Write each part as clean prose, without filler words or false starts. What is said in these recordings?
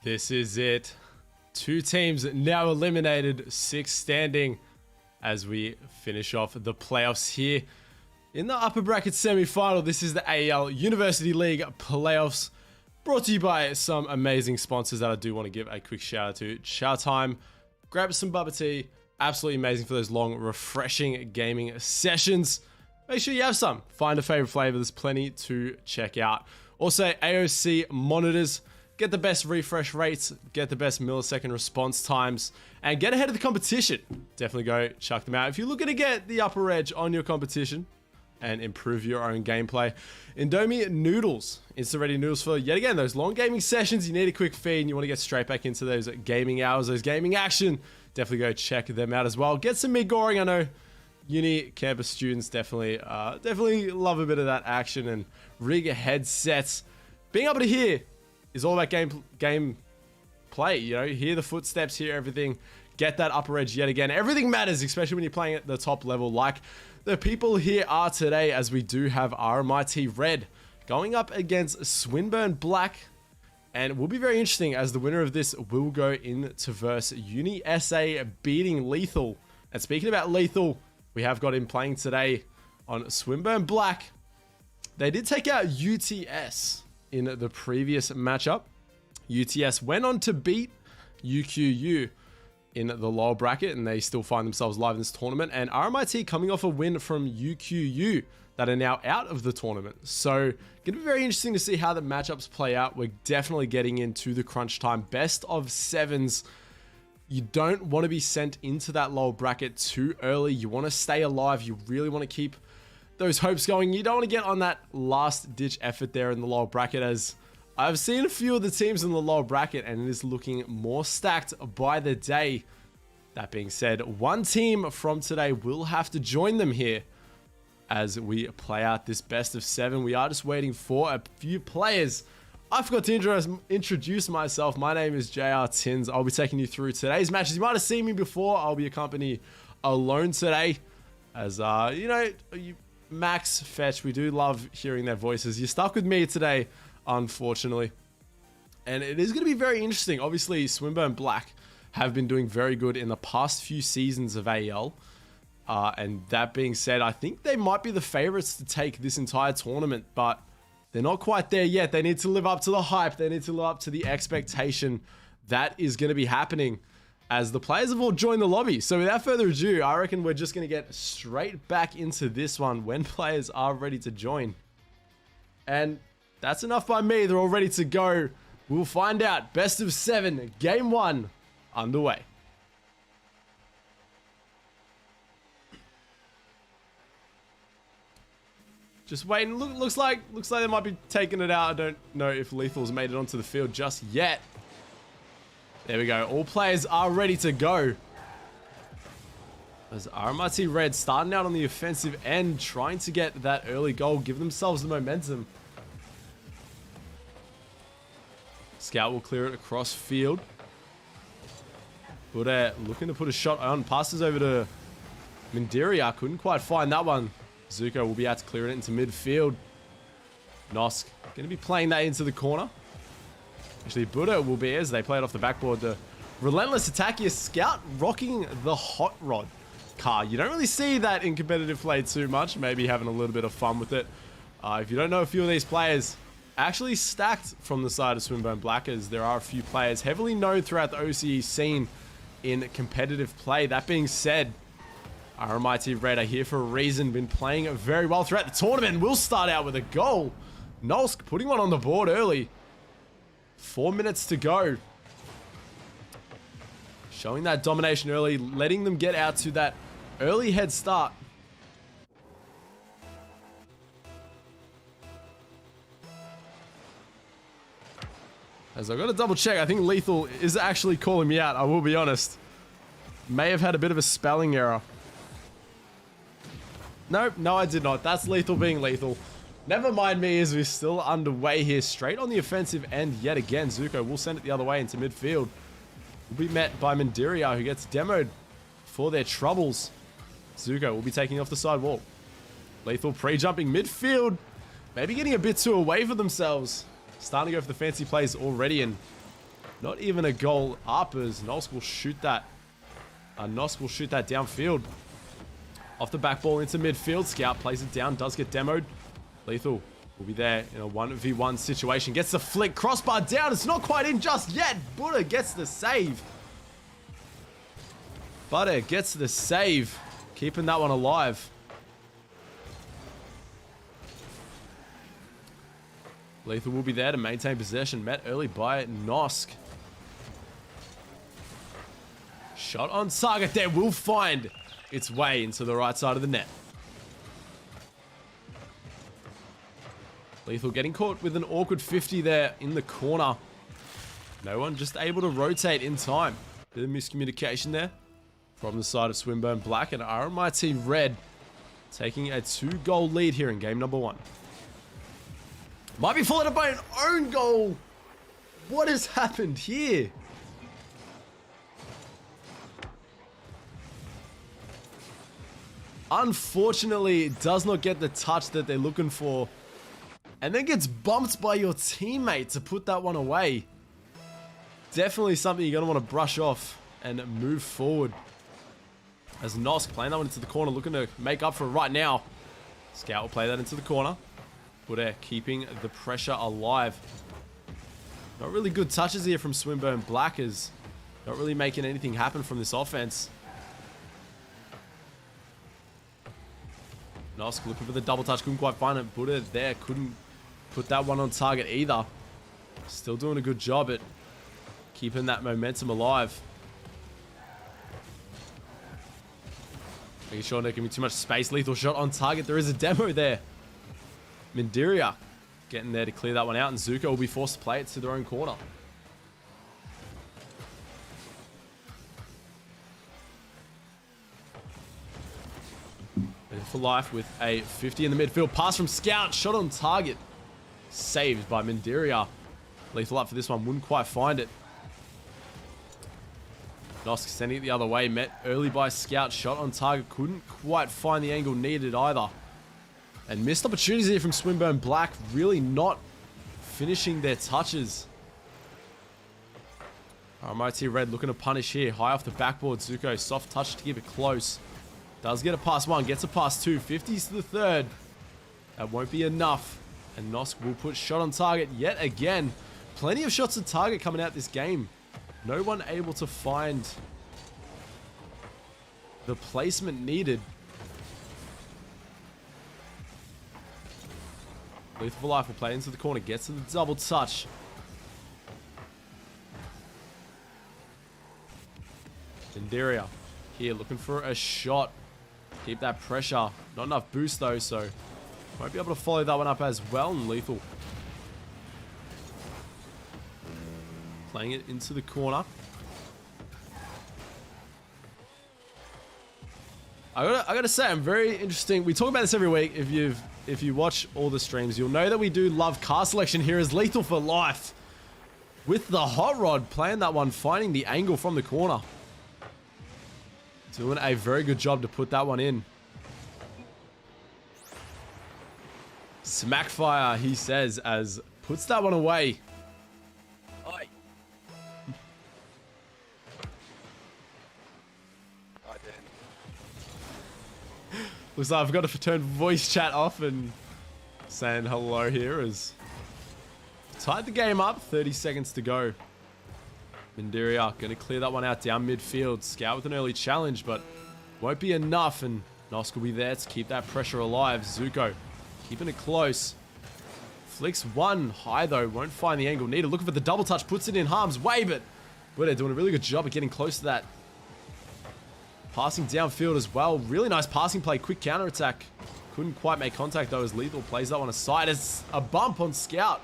This is it. Two teams now eliminated, 6 standing as we finish off the playoffs here. In the upper bracket semi-final, this is the AEL University League playoffs, brought to you by some amazing sponsors that I do want to give a quick shout out to. Chatime, grab some bubba tea, absolutely amazing for those long, refreshing gaming sessions. Make sure you have some. Find a favorite flavor, there's plenty to check out. Also, AOC monitors. Get the best refresh rates, get the best millisecond response times, and get ahead of the competition. Definitely go check them out. If you're looking to get the upper edge on your competition and improve your own gameplay, Indomie noodles, instant ready noodles for, yet again, those long gaming sessions. You need a quick feed and you want to get straight back into those gaming hours, those gaming action. Definitely go check them out as well. Get some mid-goring. I know uni campus students definitely love a bit of that action and rig headsets. Being able to hear is all about game play, you know, hear the footsteps, hear everything, get that upper edge yet again. Everything matters, especially when you're playing at the top level like the people here are today, as we do have RMIT Red going up against Swinburne Black. And it will be very interesting as the winner of this will go into verse Uni SA beating Lethal. And speaking about Lethal, we have got him playing today on Swinburne Black. They did take out UTS in the previous matchup. UTS went on to beat UQU in the lower bracket, and they still find themselves live in this tournament. And RMIT coming off a win from UQU that are now out of the tournament. So gonna be very interesting to see how the matchups play out. We're definitely getting into the crunch time. Best of 7s. You don't want to be sent into that lower bracket too early. You want to stay alive. You really want to keep those hopes going. You don't want to get on that last ditch effort there in the lower bracket, as I've seen a few of the teams in the lower bracket and it is looking more stacked by the day. That being said, one team from today will have to join them here as we play out this best of 7. We are just waiting for a few players. I forgot to introduce myself. My name is JrTins. I'll be taking you through today's matches. You might have seen me before. I'll be accompanied alone today, as you know, Max, Fetch, we do love hearing their voices. You're stuck with me today, unfortunately. And it is going to be very interesting. Obviously, Swinburne Black have been doing very good in the past few seasons of AEL. And that being said, I think they might be the favorites to take this entire tournament, but they're not quite there yet. They need to live up to the hype. They need to live up to the expectation that is going to be happening as the players have all joined the lobby. So without further ado, I reckon we're just going to get straight back into this one when players are ready to join. And that's enough by me. They're all ready to go. We'll find out. Best of 7, game 1 underway. Just waiting. Looks like they might be taking it out. I don't know if Lethal's made it onto the field just yet. There we go. All players are ready to go. As RMIT Red starting out on the offensive end, trying to get that early goal, give themselves the momentum. Scout will clear it across field. Buddha looking to put a shot on. Passes over to Mandiria. Couldn't quite find that one. Zuko will be able to clear it into midfield. Nosk going to be playing that into the corner. Actually, Buddha will be, as they play it off the backboard. The relentless attack here. Scout rocking the hot rod car. You don't really see that in competitive play too much. Maybe having a little bit of fun with it. If you don't know a few of these players, actually stacked from the side of Swinburne Black, as there are a few players heavily known throughout the OCE scene in competitive play. That being said, RMIT Red are here for a reason. Been playing very well throughout the tournament. Will start out with a goal. Nosk putting one on the board early. 4 minutes to go. Showing that domination early, letting them get out to that early head start. As I've got to double check, I think Lethal is actually calling me out, I will be honest. May have had a bit of a spelling error. Nope, no I did not. That's Lethal being Lethal. Never mind me, as we're still underway here. Straight on the offensive end yet again. Zuko will send it the other way into midfield. Will be met by Mandiria, who gets demoed for their troubles. Zuko will be taking off the side wall. Lethal pre-jumping midfield. Maybe getting a bit too away for themselves. Starting to go for the fancy plays already, and Not even a goal up as Nosk will shoot that. Nosk will shoot that downfield. Off the back ball into midfield. Scout plays it down. Does get demoed. Lethal will be there in a 1v1 situation. Gets the flick. Crossbar down. It's not quite in just yet. Butter gets the save. Butter gets the save. Keeping that one alive. Lethal will be there to maintain possession. Met early by Nosk. Shot on target there will find its way into the right side of the net. Lethal getting caught with an awkward 50 there in the corner. No one just able to rotate in time. Bit of miscommunication there from the side of Swinburne Black, and RMIT Red taking a 2-goal lead here in game number 1. Might be followed up by an own goal. What has happened here? Unfortunately, it does not get the touch that they're looking for. And then gets bumped by your teammate to put that one away. Definitely something you're going to want to brush off and move forward. As Nosk playing that one into the corner, looking to make up for it right now. Scout will play that into the corner. Buddha keeping the pressure alive. Not really good touches here from Swinburne Black, as not really making anything happen from this offense. Nosk looking for the double touch, couldn't quite find it. Buddha there couldn't put that one on target either. Still doing a good job at keeping that momentum alive. Making sure not giving too much space. Lethal shot on target. There is a demo there. Mindiria getting there to clear that one out, and Zuko will be forced to play it to their own corner. For life with a 50 in the midfield. Pass from Scout. Shot on target. Saved by Mindiria. Lethal up for this one. Wouldn't quite find it. Nosk sending it the other way. Met early by Scout. Shot on target. Couldn't quite find the angle needed either. And missed opportunities here from Swinburne Black. Really not finishing their touches. RMIT Red looking to punish here. High off the backboard. Zuko soft touch to keep it close. Does get a pass 1. Gets a pass 2. 50s to the 3rd. That won't be enough. And Nosk will put shot on target yet again. Plenty of shots on target coming out this game. No one able to find the placement needed. Lethal for life will play into the corner. Gets to the double touch. Inderia here looking for a shot. Keep that pressure. Not enough boost though, so won't be able to follow that one up as well. And Lethal playing it into the corner. I gotta say, I'm very interesting. We talk about this every week. If you watch all the streams, you'll know that we do love car selection here as Lethal for life. With the hot rod, playing that one, finding the angle from the corner. Doing a very good job to put that one in. Smackfire, he says, as puts that one away. Oi. I did. Looks like I've got to turn voice chat off and saying hello here as tied the game up. 30 seconds to go. Mindiria going to clear that one out down midfield. Scout with an early challenge, but won't be enough. And Nosk will be there to keep that pressure alive. Zuko keeping it close. Flicks one high though. Won't find the angle needed. Looking for the double touch. Puts it in harm's way, but they're doing a really good job of getting close to that. Passing downfield as well. Really nice passing play. Quick counter attack. Couldn't quite make contact though as Lethal plays that one aside. As a bump on Scout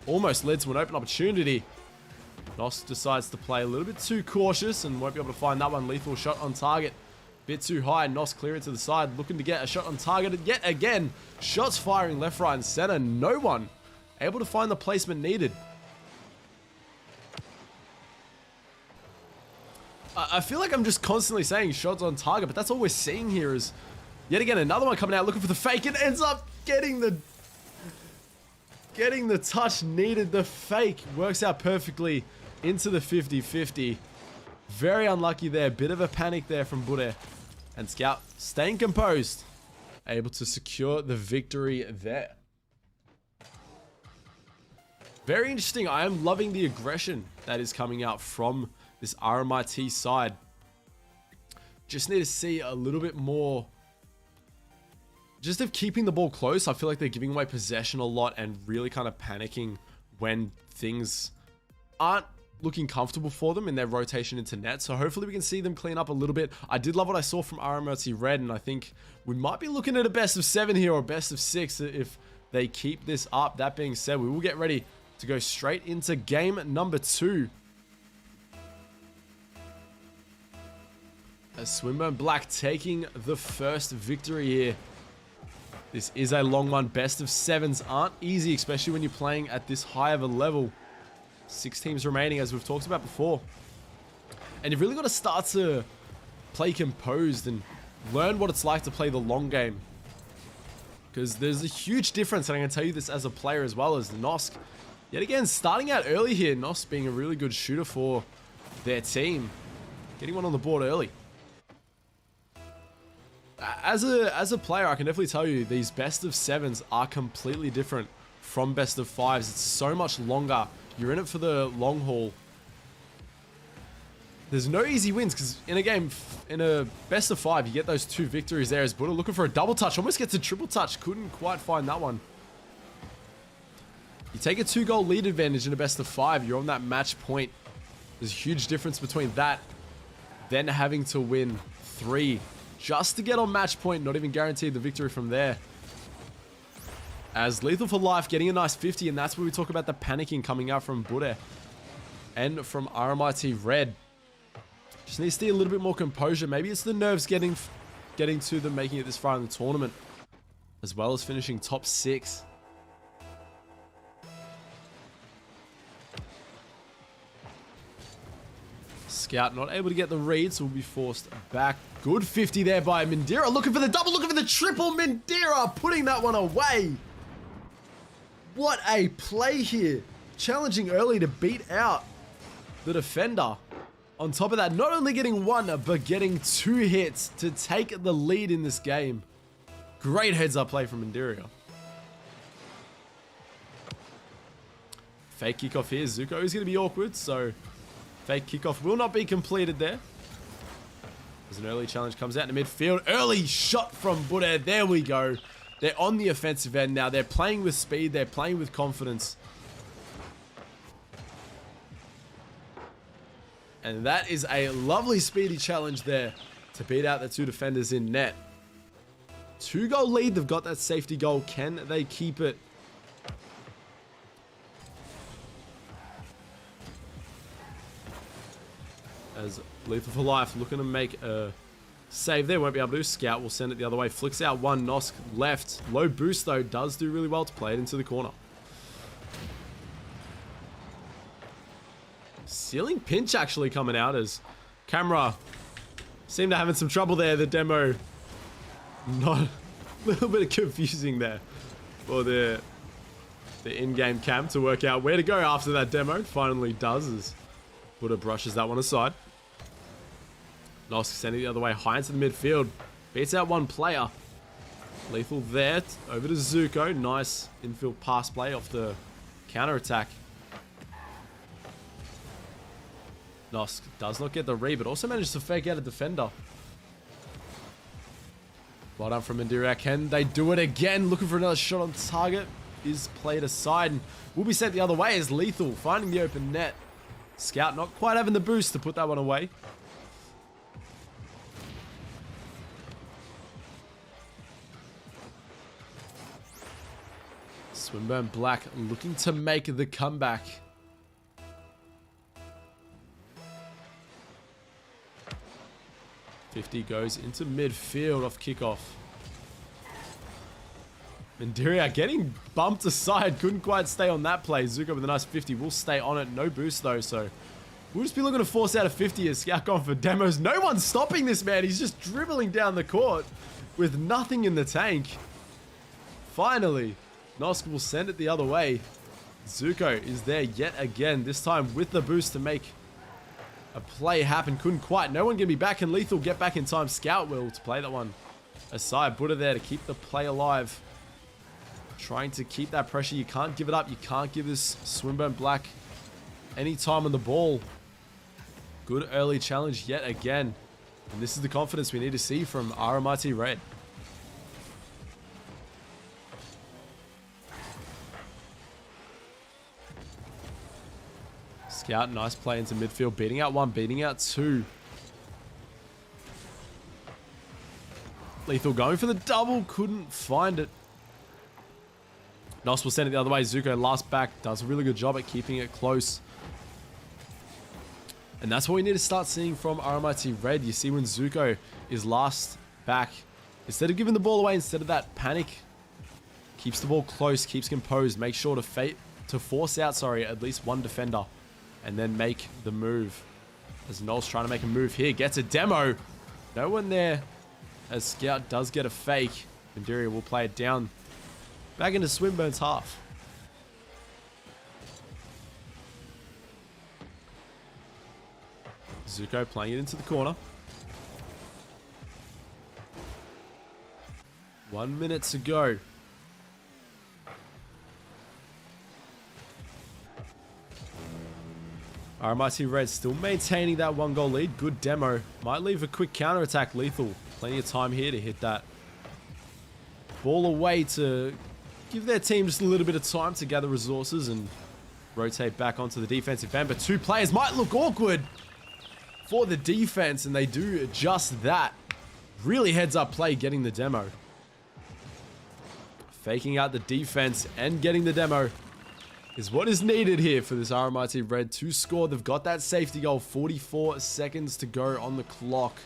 almost led to an open opportunity. Nosk decides to play a little bit too cautious and won't be able to find that one. Lethal shot on target. Bit too high. Nosk clear it to the side. Looking to get a shot on target yet again. Shots firing left, right, and center. No one able to find the placement needed. I feel like I'm just constantly saying shots on target, but that's all we're seeing here is yet again another one coming out looking for the fake. It ends up getting the touch needed. The fake works out perfectly into the 50-50. Very unlucky there. Bit of a panic there from Bude. And Scout staying composed. Able to secure the victory there. Very interesting. I am loving the aggression that is coming out from this RMIT side. Just need to see a little bit more just of keeping the ball close. I feel like they're giving away possession a lot and really kind of panicking when things aren't looking comfortable for them in their rotation into net. So hopefully we can see them clean up a little bit. I did love what I saw from RMIT Red, and I think we might be looking at a best of 7 here or best of 6 if they keep this up. That being said, we will get ready to go straight into game number 2. As Swinburne Black taking the first victory here. This is a long one. Best of 7s aren't easy, especially when you're playing at this high of a level. 6 teams remaining, as we've talked about before. And you've really got to start to play composed and learn what it's like to play the long game. Because there's a huge difference, and I can tell you this as a player as well as Nosk. Yet again, starting out early here, Nosk being a really good shooter for their team. Getting one on the board early. As a player, I can definitely tell you these best of 7s are completely different from best of 5s. It's so much longer. You're in it for the long haul. There's no easy wins because in a game, in a best of 5, you get those 2 victories there as Buddha looking for a double touch. Almost gets a triple touch. Couldn't quite find that one. You take a 2-goal lead advantage in a best of 5. You're on that match point. There's a huge difference between that then having to win 3 just to get on match point. Not even guaranteed the victory from there. As Lethal for Life getting a nice 50, and that's where we talk about the panicking coming out from Bude and from RMIT Red. Just needs to see a little bit more composure. Maybe it's the nerves getting to them, making it this far in the tournament, as well as finishing top 6. Scout not able to get the read, so will be forced back. Good 50 there by Mindira. Looking for the double, looking for the triple. Mindira putting that one away. What a play here. Challenging early to beat out the defender. On top of that, not only getting 1, but getting 2 hits to take the lead in this game. Great heads-up play from Mindira. Fake kickoff here. Zuko is going to be awkward, so fake kickoff will not be completed there. As an early challenge comes out in the midfield. Early shot from Bude. There we go. They're on the offensive end now. They're playing with speed. They're playing with confidence. And that is a lovely speedy challenge there to beat out the 2 defenders in net. 2-goal lead. They've got that safety goal. Can they keep it? As Lethal for Life looking to make a save there. Won't be able to. Scout will send it the other way. Flicks out 1. Nosk left. Low boost though. Does do really well to play it into the corner. Ceiling pinch actually coming out as camera seemed to having some trouble there. The demo not a little bit of confusing there for the in-game cam to work out where to go after that demo. Finally does as Buddha brushes that one aside. Nosk sending the other way high into the midfield. Beats out 1 player. Lethal there. Over to Zuko. Nice infield pass play off the counter attack. Nosk does not get the read, but also manages to fake out a defender. Well done from Indira. Can they do it again? Looking for another shot on target. Is played aside and will be sent the other way as Lethal finding the open net. Scout not quite having the boost to put that one away. Swinburne Black looking to make the comeback. .50 goes into midfield off kickoff. Mandiria getting bumped aside. Couldn't quite stay on that play. Zuko with a nice 50 will stay on it. No boost though, so we'll just be looking to force out a 50 as Scout going for demos. No one's stopping this man. He's just dribbling down the court with nothing in the tank. Finally, Nosk will send it the other way. Zuko is there yet again, this time with the boost to make a play happen. Couldn't quite. No one can be back, and Lethal get back in time. Scout will to play that one aside. Buddha there to keep the play alive. Trying to keep that pressure. You can't give it up. You can't give this Swinburne Black any time on the ball. Good early challenge yet again. And this is the confidence we need to see from RMIT Red. Scout, nice play into midfield. Beating out one, beating out two. Lethal going for the double. Couldn't find it. Nos will send it the other way. Zuko last back. Does a really good job at keeping it close. And that's what we need to start seeing from RMIT Red. You see when Zuko is last back, instead of giving the ball away, instead of that panic, keeps the ball close, keeps composed, makes sure to force out, at least one defender, and then make the move. As Noel's trying to make a move here, gets a demo. No one there, as Scout does get a fake. Mandiria will play it down back into Swinburne's half. Zuko playing it into the corner. 1 minute to go. RMIT Red still maintaining that 1-goal lead. Good demo. Might leave a quick counter attack. Lethal. Plenty of time here to hit that ball away to give their team just a little bit of time to gather resources and rotate back onto the defensive end. But two players might look awkward for the defense, and they do just that. Really heads up play getting the demo. Faking out the defense and getting the demo is what is needed here for this RMIT Red to score. They've got that safety goal. 44 seconds to go on the clock.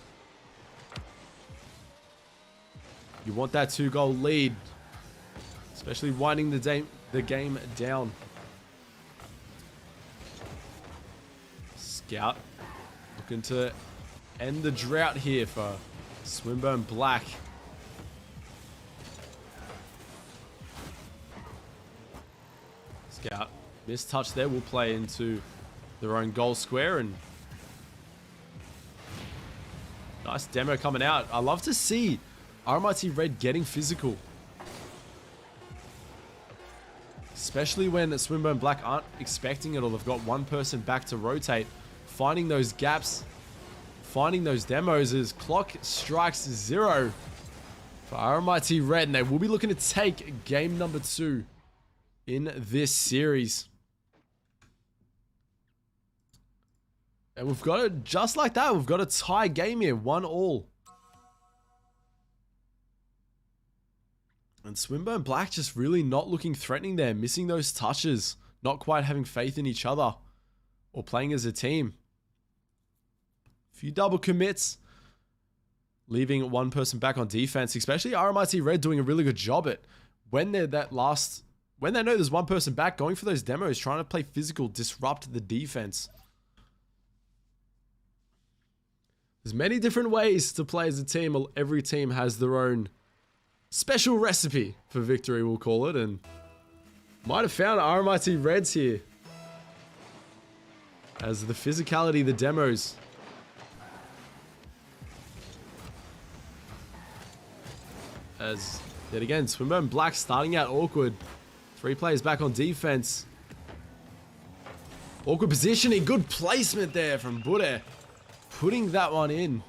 You want that 2-goal lead, especially winding the game down. Scout looking to end the drought here for Swinburne Black. Scout, missed touch there, will play into their own goal square, and nice demo coming out. I love to see RMIT Red getting physical, especially when Swinburne Black aren't expecting it, or they've got one person back to rotate. Finding those gaps, finding those demos as clock strikes 0 for RMIT Red, and they will be looking to take game number 2 in this series. And we've got it just like that. We've got a tie game here, 1-1. And Swinburne Black just really not looking threatening there, missing those touches, not quite having faith in each other or playing as a team. Few double commits, leaving one person back on defense, especially RMIT Red doing a really good job at when they're when they know there's one person back, going for those demos, trying to play physical, disrupt the defense. There's many different ways to play as a team. Every team has their own special recipe for victory, we'll call it, and might have found RMIT Reds here as the physicality, the demos. As yet again, Swinburne Black starting out awkward. 3 players back on defense. Awkward positioning, good placement there from Buddha, putting that one in.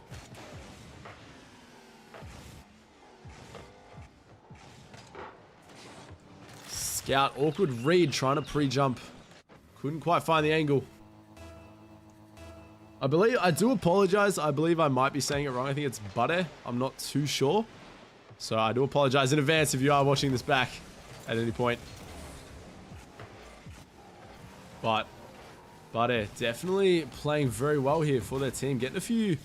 Scout, awkward read, trying to pre-jump. Couldn't quite find the angle. I do apologize. I believe I might be saying it wrong. I think it's Buddha. I'm not too sure. So I do apologize in advance if you are watching this back at any point. But Buddha definitely playing very well here for their team. Getting a few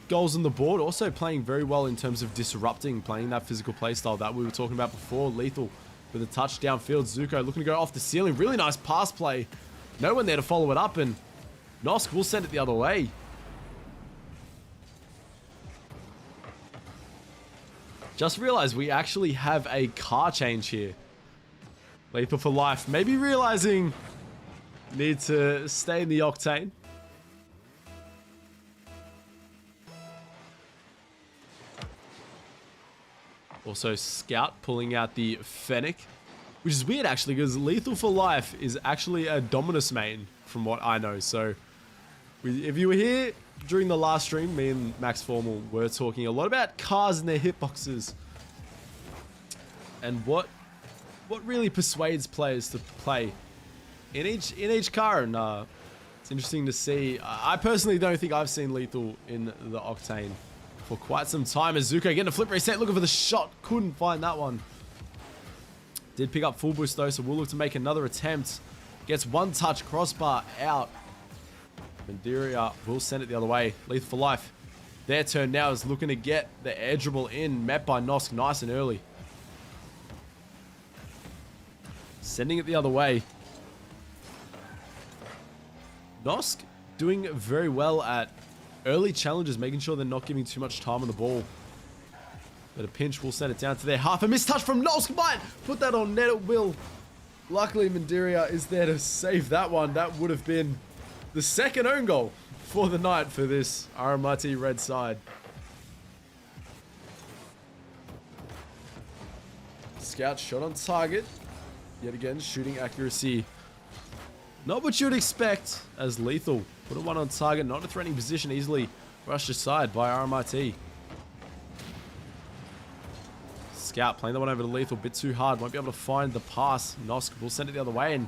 goals on the board. Also playing very well in terms of disrupting, playing that physical play style that we were talking about before. Lethal with a touchdown field. Zuko looking to go off the ceiling. Really nice pass play. No one there to follow it up, and Nosk will send it the other way. Just realized we actually have a car change here. Lethal for life. Maybe realizing need to stay in the octane. Also, Scout pulling out the Fennec, which is weird actually, because Lethal for Life is actually a Dominus main, from what I know. So, if you were here during the last stream, me and Max Formal were talking a lot about cars and their hitboxes, and what really persuades players to play in each car. And it's interesting to see. I personally don't think I've seen Lethal in the octane for quite some time. As Zuko getting a flip reset, looking for the shot, couldn't find that one. Did pick up full boost though, so we'll look to make another attempt. Gets one touch, crossbar out. Mandiria will send it the other way. Lethal for Life. Their turn now is looking to get the air dribble in, met by Nosk nice and early. Sending it the other way. Nosk doing very well at early challenges, making sure they're not giving too much time on the ball. But a pinch will send it down to their half. A missed touch from Nosk might put that on net at will. Luckily, Mandiria is there to save that one. That would have been the second own goal for the night for this RMIT Red side. Scout shot on target. Yet again, shooting accuracy. Not what you'd expect as Lethal. Put a one on target, not a threatening position, easily rushed aside by RMIT. Scout playing that one over to Lethal, bit too hard, won't be able to find the pass. Nosk will send it the other way and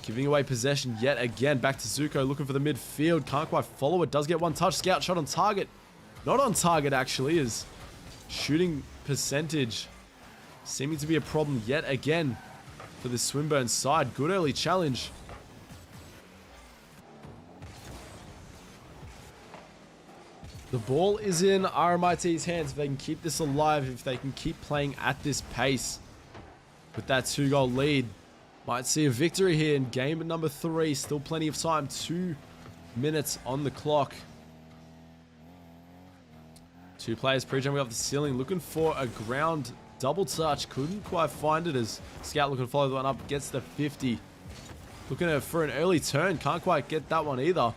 giving away possession yet again. Back to Zuko, looking for the midfield, can't quite follow it, does get one touch. Scout shot on target, not on target actually, is shooting percentage seeming to be a problem yet again for the Swinburne side. Good early challenge. The ball is in RMIT's hands if they can keep this alive, if they can keep playing at this pace. With that 2-goal lead, might see a victory here in game number 3. Still plenty of time, 2 minutes on the clock. 2 players pre-jumping off the ceiling, looking for a ground double touch. Couldn't quite find it as Scout looking to follow the one up, gets the 50. Looking for an early turn, can't quite get that one either.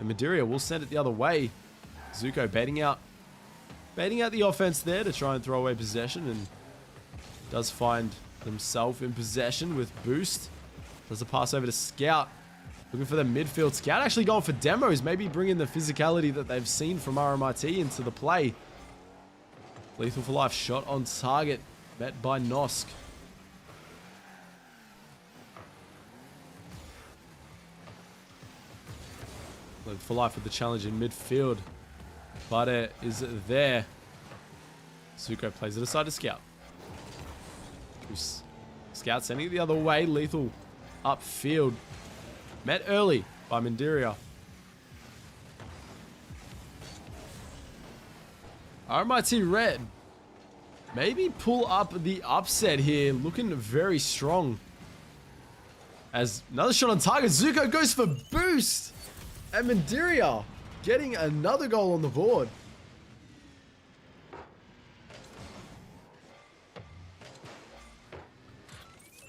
And Mandiria will send it the other way. Zuko baiting out the offense there to try and throw away possession, and does find himself in possession with boost. Does a pass over to Scout, looking for the midfield. Scout actually going for demos, maybe bringing the physicality that they've seen from RMIT into the play. Lethal for Life shot on target, met by Nosk. Lethal for Life with the challenge in midfield. Bade is there. Zuko plays it aside to Scout. Scout sending it the other way. Lethal upfield. Met early by Mandiria. RMIT Red. Maybe pull up the upset here. Looking very strong. As another shot on target. Zuko goes for boost. And Mandiria getting another goal on the board.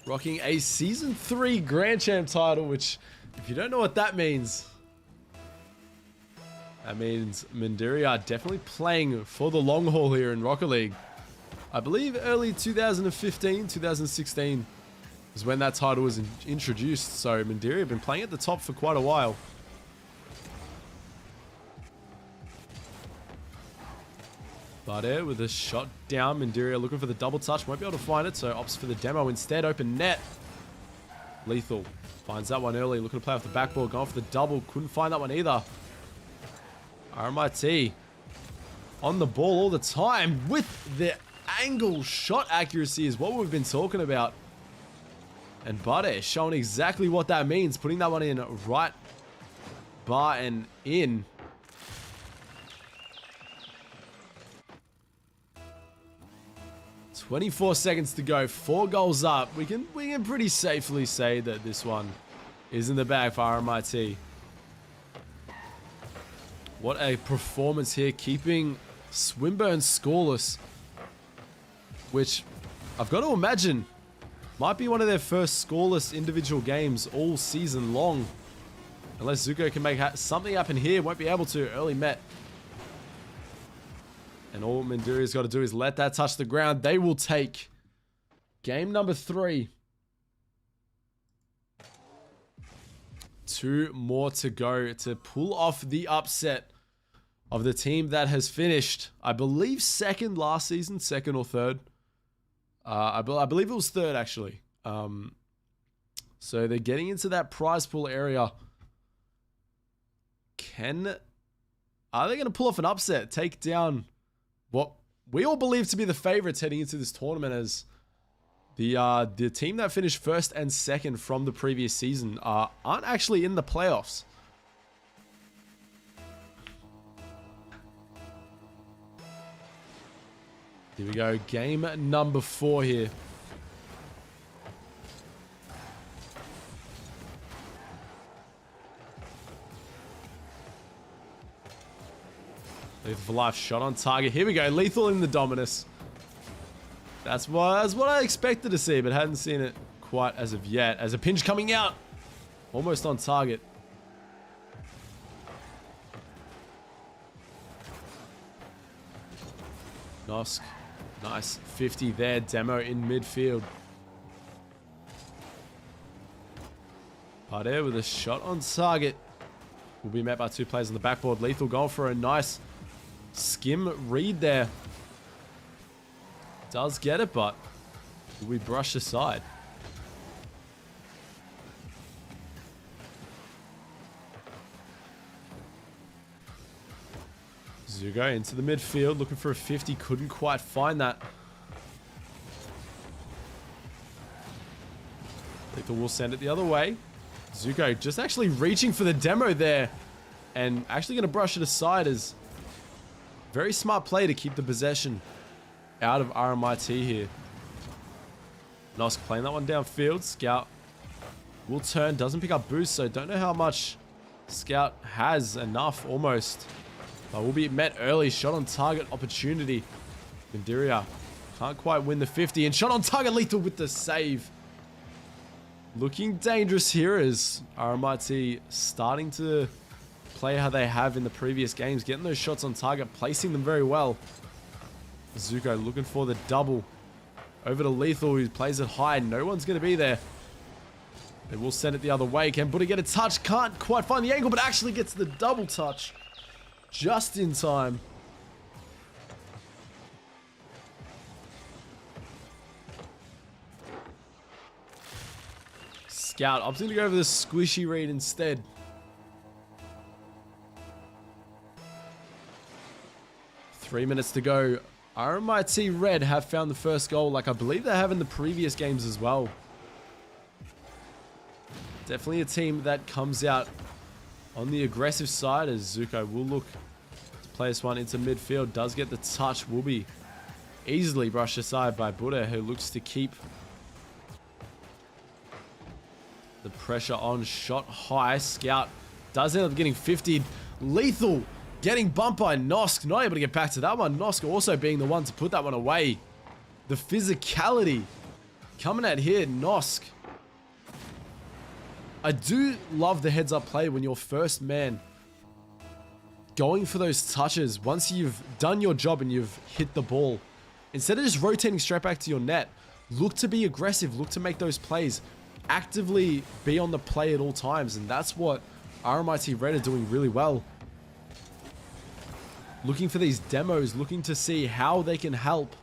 Rocking a Season 3 Grand Champ title, which, if you don't know what that means Mandiria definitely playing for the long haul here in Rocket League. I believe early 2015, 2016 is when that title was introduced. So Mandiria have been playing at the top for quite a while. Bade with a shot down. Mandiria looking for the double touch. Won't be able to find it, so opts for the demo instead. Open net. Lethal finds that one early. Looking to play off the backboard. Going for the double. Couldn't find that one either. RMIT on the ball all the time with the angle shot accuracy is what we've been talking about. And Bade showing exactly what that means. Putting that one in right bar and in. "24 seconds to go, 4 goals up." We can pretty safely say that this one is in the bag for RMIT. What a performance here, keeping Swinburne scoreless. Which I've got to imagine Might be one of their first scoreless individual games all season long. Unless Zuko can make something happen here. Won't be able to. Early met. And all Mindiria's got to do is let that touch the ground. They will take game number 3. 2 more to go to pull off the upset of the team that has finished, I believe, second last season, second or third. I believe it was third, actually. So they're getting into that prize pool area. Are they going to pull off an upset? Take down what we all believe to be the favorites heading into this tournament, as the team that finished first and second from the previous season aren't actually in the playoffs. Here we go. Game number 4 here. Lethal for life. Shot on target. Here we go. Lethal in the Dominus. That's what I expected to see, but hadn't seen it quite as of yet. As a pinch coming out. Almost on target. Nosk. Nice 50 there. Demo in midfield. Pardere with a shot on target. Will be met by 2 players on the backboard. Lethal going for a nice skim read there. Does get it, but will be brushed aside. Zuko into the midfield, looking for a 50. Couldn't quite find that. Lethal will send it the other way. Zuko just actually reaching for the demo there. And actually going to brush it aside, as very smart play to keep the possession out of RMIT here. Nosk playing that one downfield. Scout will turn. Doesn't pick up boost, so don't know how much Scout has. Enough, almost. But will be met early. Shot on target opportunity. Mindiria can't quite win the 50. And shot on target. Lethal with the save. Looking dangerous here as RMIT starting to play how they have in the previous games. Getting those shots on target. Placing them very well. Zuko looking for the double. Over to Lethal, who plays it high. No one's going to be there. They will send it the other way. Can Buddha get a touch? Can't quite find the angle, but actually gets the double touch. Just in time. Scout opting to go over the squishy read instead. Three minutes to go. RMIT Red have found the first goal, like I believe they have in the previous games as well. Definitely a team that comes out on the aggressive side, as Zuko will look to play this one into midfield. Does get the touch. Will be easily brushed aside by Buddha, who looks to keep the pressure on. Shot high. Scout does end up getting 50'd. Lethal getting bumped by Nosk. Not able to get back to that one. Nosk also being the one to put that one away. The physicality coming out here. Nosk. I do love the heads up play when you're first man going for those touches. Once you've done your job and you've hit the ball, instead of just rotating straight back to your net, look to be aggressive, look to make those plays, actively be on the play at all times. And that's what RMIT Red are doing really well. Looking for these demos, looking to see how they can help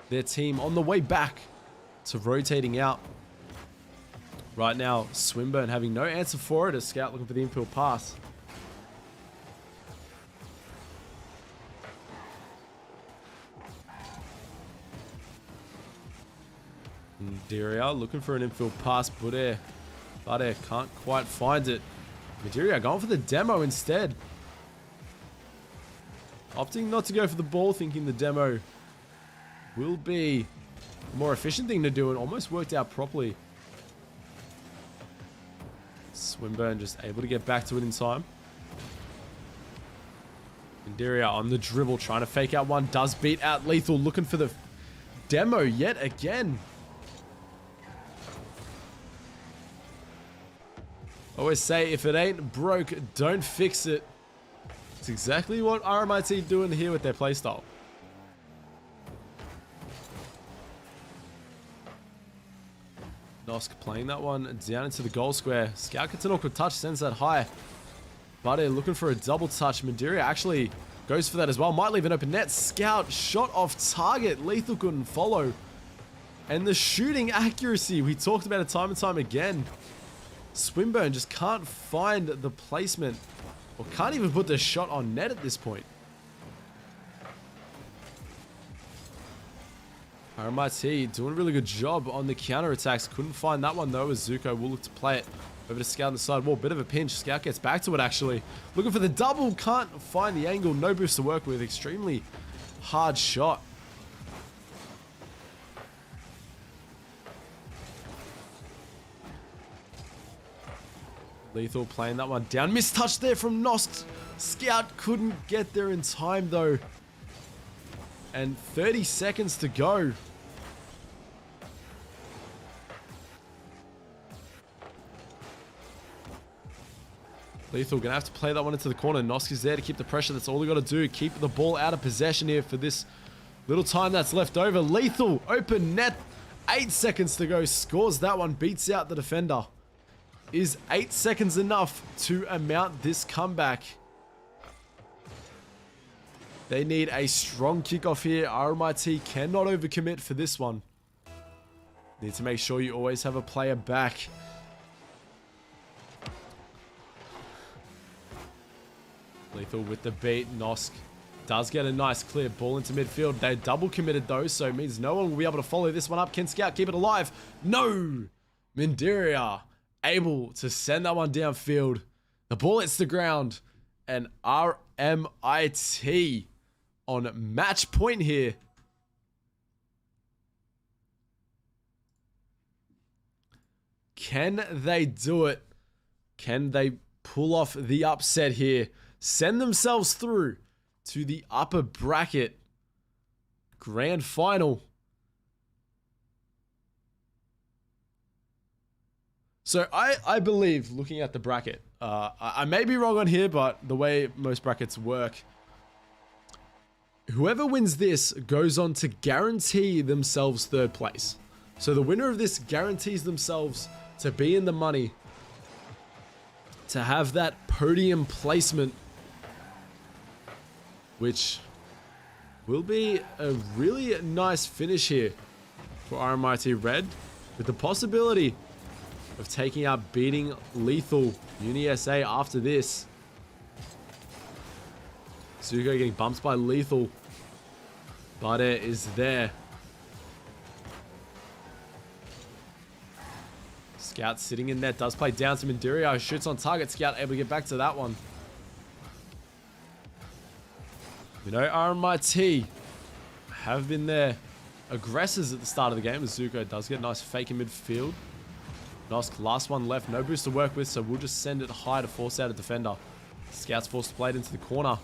their team on the way back to rotating out. Right now, Swinburne having no answer for it, as Scout looking for the infield pass. Madeira looking for an infield pass. Buddha can't quite find it. Madeira going for the demo instead. Opting not to go for the ball, thinking the demo will be a more efficient thing to do, and almost worked out properly. Swinburne just able to get back to it in time. Inderia on the dribble, trying to fake out one. Does beat out Lethal, looking for the demo yet again. Always say, if it ain't broke, don't fix it. It's exactly what RMIT doing here with their playstyle. Nosk playing that one down into the goal square. Scout gets an awkward touch, sends that high. Buddy looking for a double touch. Mandiria actually goes for that as well. Might leave an open net. Scout shot off target. Lethal couldn't follow. And the shooting accuracy, we talked about it time and time again. Swinburne just can't find the placement, or can't even put the shot on net at this point. RMIT doing a really good job on the counter attacks. Couldn't find that one though, as Zuko will look to play it over to Scout on the side wall. Bit of a pinch. Scout gets back to it actually. Looking for the double. Can't find the angle. No boost to work with. Extremely hard shot. Lethal playing that one down. Missed touch there from Nosk. Scout couldn't get there in time though. And 30 seconds to go. Lethal gonna have to play that one into the corner. Nosk is there to keep the pressure. That's all he got to do. Keep the ball out of possession here for this little time that's left over. Lethal, open net. 8 seconds to go. Scores that one. Beats out the defender. Is 8 seconds enough to amount this comeback? They need a strong kickoff here. RMIT cannot overcommit for this one. Need to make sure you always have a player back. Lethal with the beat. Nosk does get a nice clear ball into midfield. They double committed though, so it means no one will be able to follow this one up. Can Scout keep it alive? No! Mandiria able to send that one downfield. The ball hits the ground. And RMIT on match point here. Can they do it? Can they pull off the upset here? Send themselves through to the upper bracket grand final. So I believe, looking at the bracket, I may be wrong on here, but the way most brackets work, whoever wins this goes on to guarantee themselves third place. So the winner of this guarantees themselves to be in the money, to have that podium placement, which will be a really nice finish here for RMIT Red, with the possibility of taking out beating Lethal Uni SA after this. Zuko getting bumped by Lethal. Bade is there. Scout sitting in net, does play down to Mandiria, shoots on target. Scout able to get back to that one. You know, RMIT have been their aggressors at the start of the game, as Zuko does get a nice fake in midfield. Nosk, last one left. No boost to work with, so we'll just send it high to force out a defender. Scout's forced to play it into the corner.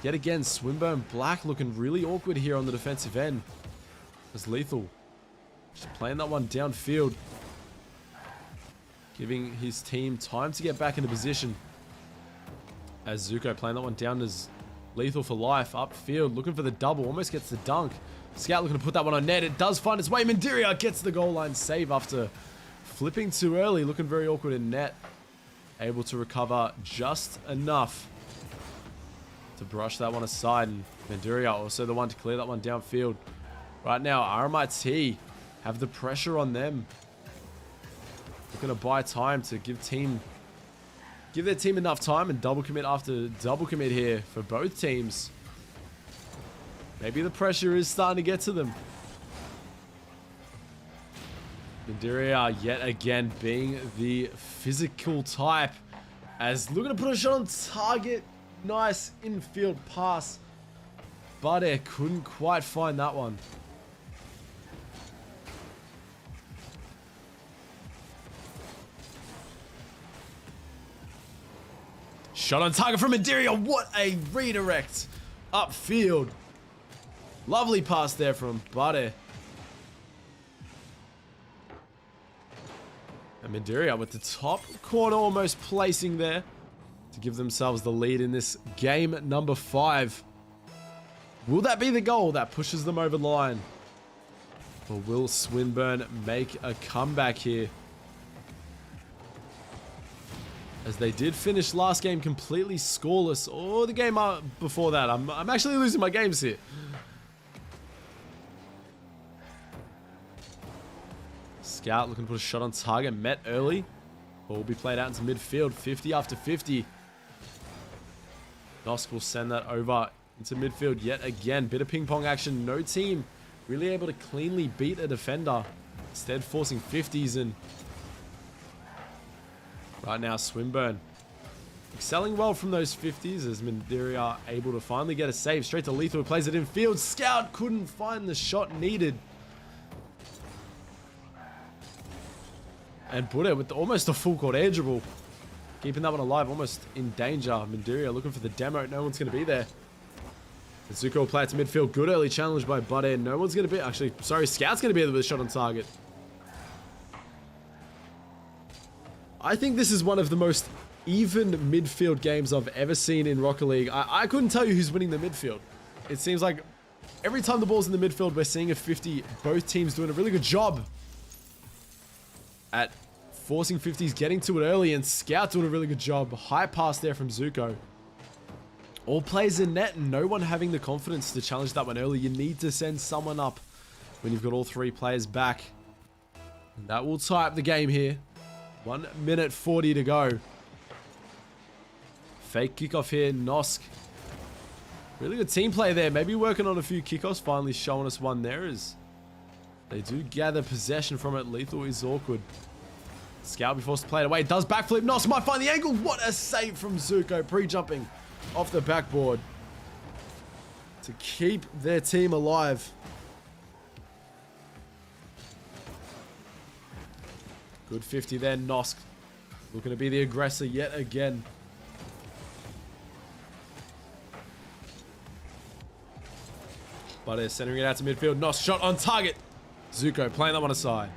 Yet again, Swinburne Black looking really awkward here on the defensive end. As Lethal just playing that one downfield, giving his team time to get back into position. As Zuko playing that one down as Lethal for life. Upfield, looking for the double. Almost gets the dunk. Scout looking to put that one on net. It does find its way. Mandiria gets the goal line save after flipping too early. Looking very awkward in net. Able to recover just enough to brush that one aside. And Mandiria also the one to clear that one downfield. Right now, RMIT have the pressure on them. Looking to buy time to give their team enough time and double commit after double commit here for both teams. Maybe the pressure is starting to get to them. Mandiria yet again being the physical type, as looking to put a shot on target. Nice infield pass, but it couldn't quite find that one. Shot on target from Mandiria. What a redirect upfield. Lovely pass there from Bade. And Mandiria with the top corner almost placing there to give themselves the lead in this game number 5. Will that be the goal that pushes them over the line? Or will Swinburne make a comeback here? As they did finish last game completely scoreless. Or the game before that. I'm actually losing my games here. Scout looking to put a shot on target. Met early. Ball will be played out into midfield. 50 after 50. Nosk will send that over into midfield yet again. Bit of ping pong action. No team really able to cleanly beat a defender. Instead forcing 50s in. Right now Swinburne excelling well from those 50s as Mandiria able to finally get a save. Straight to Lethal who plays it in field. Scout couldn't find the shot needed. And put it with almost a full court air dribble. Keeping that one alive, almost in danger. Mandiria looking for the demo. No one's going to be there. Zuko will play it to midfield. Good early challenge by Buddy. No one's going to be... Actually, sorry, Scout's going to be there with a shot on target. I think this is one of the most even midfield games I've ever seen in Rocket League. I couldn't tell you who's winning the midfield. It seems like every time the ball's in the midfield, we're seeing a 50. Both teams doing a really good job at forcing 50s, getting to it early, and Scout doing a really good job. High pass there from Zuko. All players in net and no one having the confidence to challenge that one early. You need to send someone up when you've got all 3 players back. And that will tie up the game here. 1 minute 40 to go. Fake kickoff here, Nosk. Really good team play there. Maybe working on a few kickoffs. Finally showing us one there as they do gather possession from it. Lethal is awkward. Scout be forced to play it away. Does backflip. Nosk might find the angle. What a save from Zuko. Pre-jumping off the backboard to keep their team alive. Good 50 there. Nosk looking to be the aggressor yet again. But they're centering it out to midfield. Nosk shot on target. Zuko playing that one aside.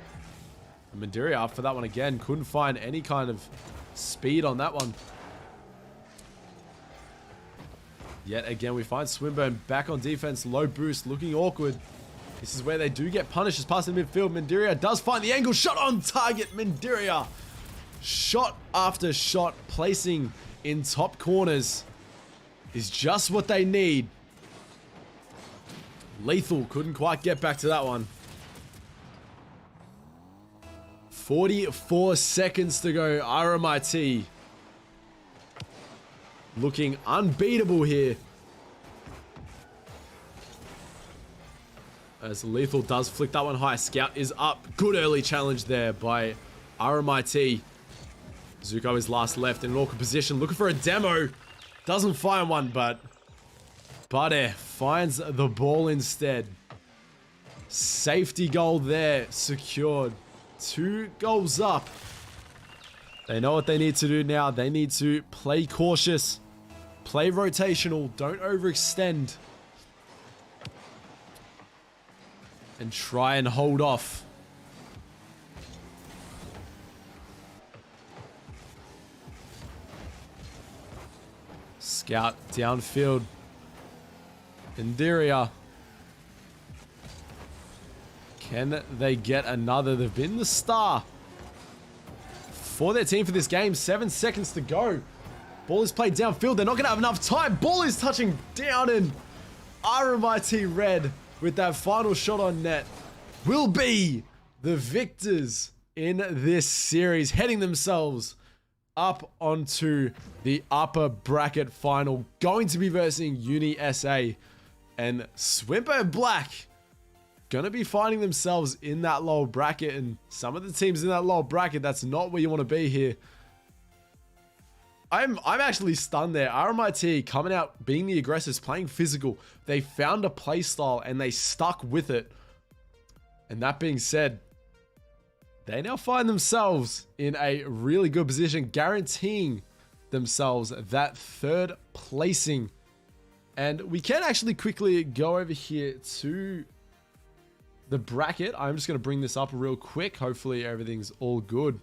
And Mandiria up for that one again. Couldn't find any kind of speed on that one. Yet again, we find Swinburne back on defense. Low boost, looking awkward. This is where they do get punished. As past the midfield, Mandiria does find the angle. Shot on target, Mandiria. Shot after shot, placing in top corners is just what they need. Lethal couldn't quite get back to that one. 44 seconds to go. RMIT looking unbeatable here. As Lethal does flick that one high. Scout is up. Good early challenge there by RMIT. Zuko is last left in an awkward position. Looking for a demo. Doesn't find one, but Buddy finds the ball instead. Safety goal there. Secured. 2 goals up. They know what they need to do now. They need to play cautious. Play rotational. Don't overextend. And try and hold off. Scout downfield. Mandiria. Can they get another? They've been the star for their team for this game. 7 seconds to go. Ball is played downfield. They're not going to have enough time. Ball is touching down, and RMIT Red with that final shot on net will be the victors in this series, heading themselves up onto the upper bracket final, going to be versing Uni SA, and Swinburne Black gonna be finding themselves in that lower bracket. And some of the teams in that lower bracket, that's not where you want to be here. I'm actually stunned there. RMIT coming out, being the aggressors, playing physical. They found a play style and they stuck with it. And that being said, they now find themselves in a really good position, guaranteeing themselves that 3rd placing. And we can actually quickly go over here to the bracket. I'm just going to bring this up real quick. Hopefully everything's all good.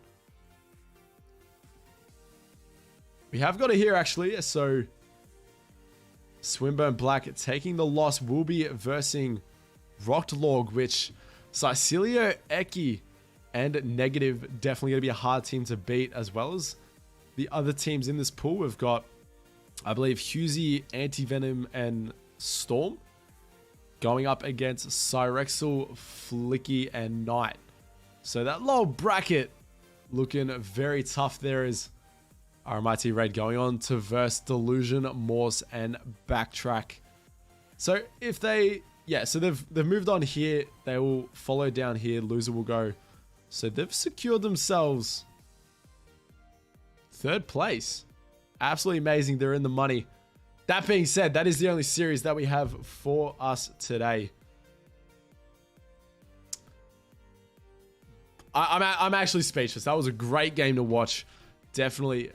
We have got it here, actually. So, Swinburne Black taking the loss will be versing Rocked Log, which Cecilio, Eki, and Negative definitely going to be a hard team to beat, as well as the other teams in this pool. We've got, I believe, Husey, Anti-Venom, and Storm going up against Cyrexel, Flicky, and Knight. So that low bracket looking very tough. There is RMIT Red going on to verse Delusion, Morse, and Backtrack. So if they, yeah, so they've moved on here. They will follow down here. Loser will go. So they've secured themselves third place. Absolutely amazing. They're in the money. That being said, that is the only series that we have for us today. I'm actually speechless. That was a great game to watch. Definitely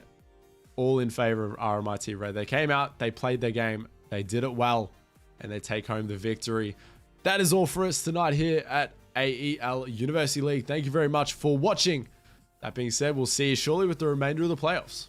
all in favor of RMIT Red. They came out, they played their game, they did it well, and they take home the victory. That is all for us tonight here at AEL University League. Thank you very much for watching. That being said, we'll see you shortly with the remainder of the playoffs.